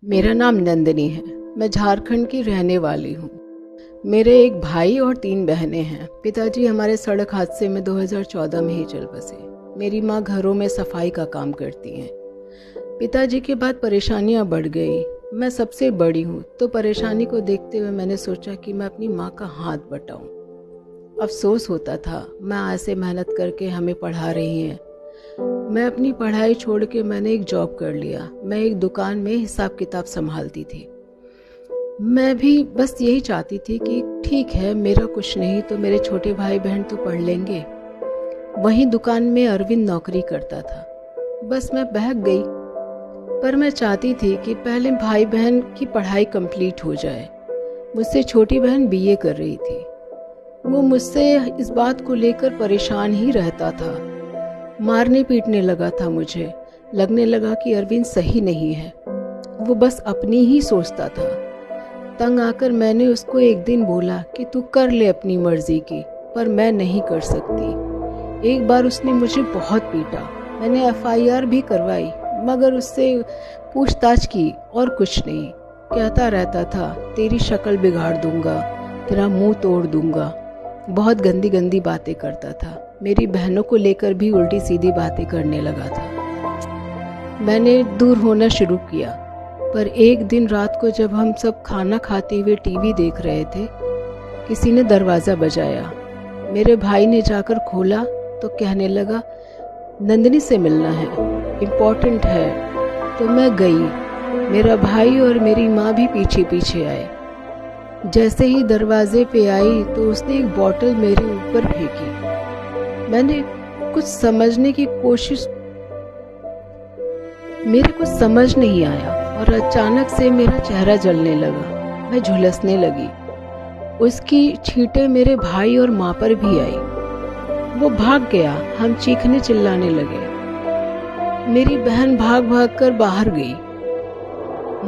मेरा नाम नंदिनी है। मैं झारखंड की रहने वाली हूँ। मेरे एक भाई और 3 बहनें हैं। पिताजी हमारे सड़क हादसे में 2014 में ही चल बसे। मेरी माँ घरों में सफाई का काम करती हैं। पिताजी के बाद परेशानियाँ बढ़ गई। मैं सबसे बड़ी हूँ, तो परेशानी को देखते हुए मैंने सोचा कि मैं अपनी माँ का हाथ बटाऊँ। अफसोस होता था, माँ ऐसे मेहनत करके हमें पढ़ा रही हैं। मैं अपनी पढ़ाई छोड़ के मैंने एक जॉब कर लिया। मैं एक दुकान में हिसाब किताब संभालती थी। मैं भी बस यही चाहती थी कि ठीक है, मेरा कुछ नहीं तो मेरे छोटे भाई बहन तो पढ़ लेंगे। वहीं दुकान में अरविंद नौकरी करता था। बस मैं बहक गई, पर मैं चाहती थी कि पहले भाई बहन की पढ़ाई कंप्लीट हो जाए। मुझसे छोटी बहन बीए कर रही थी। वो मुझसे इस बात को लेकर परेशान ही रहता था। मारने पीटने लगा था मुझे। लगने लगा कि अरविंद सही नहीं है। वो बस अपनी ही सोचता था। तंग आकर मैंने उसको एक दिन बोला कि तू कर ले अपनी मर्जी की, पर मैं नहीं कर सकती। एक बार उसने मुझे बहुत पीटा। मैंने एफआईआर भी करवाई, मगर उससे पूछताछ की और कुछ नहीं। कहता रहता था, तेरी शक्ल बिगाड़ दूंगा, तेरा मुंह तोड़ दूंगा। बहुत गंदी गंदी बातें करता था। मेरी बहनों को लेकर भी उल्टी सीधी बातें करने लगा था। मैंने दूर होना शुरू किया, पर एक दिन रात को जब हम सब खाना खाते हुए टीवी देख रहे थे, किसी ने दरवाज़ा बजाया। मेरे भाई ने जाकर खोला तो कहने लगा, नंदिनी से मिलना है, इम्पोर्टेंट है। तो मैं गई। मेरा भाई और मेरी माँ भी पीछे पीछे आए। जैसे ही दरवाजे पे आई तो उसने एक बॉटल मेरे ऊपर फेंकी। मैंने कुछ समझने की कोशिश, मेरे कुछ समझ नहीं आया और अचानक से मेरा चेहरा जलने लगा। मैं झुलसने लगी। उसकी छींटें मेरे भाई और माँ पर भी आई। वो भाग गया। हम चीखने चिल्लाने लगे। मेरी बहन भाग भाग कर बाहर गई।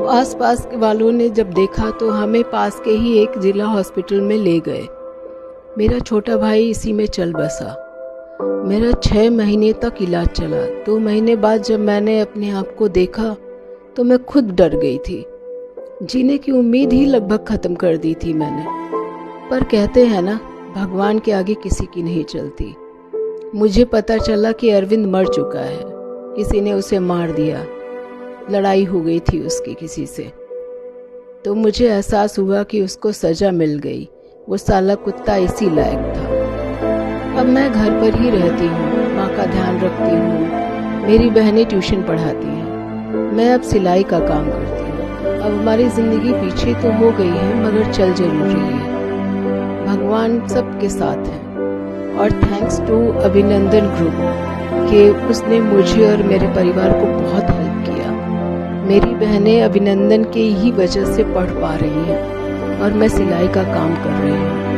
आसपास के वालों ने जब देखा तो हमें पास के ही एक जिला हॉस्पिटल में ले गए। मेरा छोटा भाई इसी में चल बसा। मेरा 6 महीने तक इलाज चला। 2 महीने बाद जब मैंने अपने आप को देखा तो मैं खुद डर गई थी। जीने की उम्मीद ही लगभग खत्म कर दी थी मैंने। पर कहते हैं ना, भगवान के आगे किसी की नहीं चलती। मुझे पता चला कि अरविंद मर चुका है। किसी ने उसे मार दिया। लड़ाई हो गई थी उसकी किसी से। तो मुझे एहसास हुआ कि उसको सजा मिल गई। वो साला कुत्ता इसी लायक था। अब मैं घर पर ही रहती हूँ, माँ का ध्यान रखती हूँ। मेरी बहनें ट्यूशन पढ़ाती हैं। मैं अब सिलाई का काम करती हूँ। अब हमारी ज़िंदगी पीछे तो हो गई है, मगर चल जरूर रही है। भगवान सबके साथ है। और थैंक्स टू अभिनंदन ग्रुप कि उसने मुझे और मेरे परिवार को बहुत हेल्प किया। मेरी बहनें अभिनंदन के ही वजह से पढ़ पा रही हैं और मैं सिलाई का काम कर रही हूँ।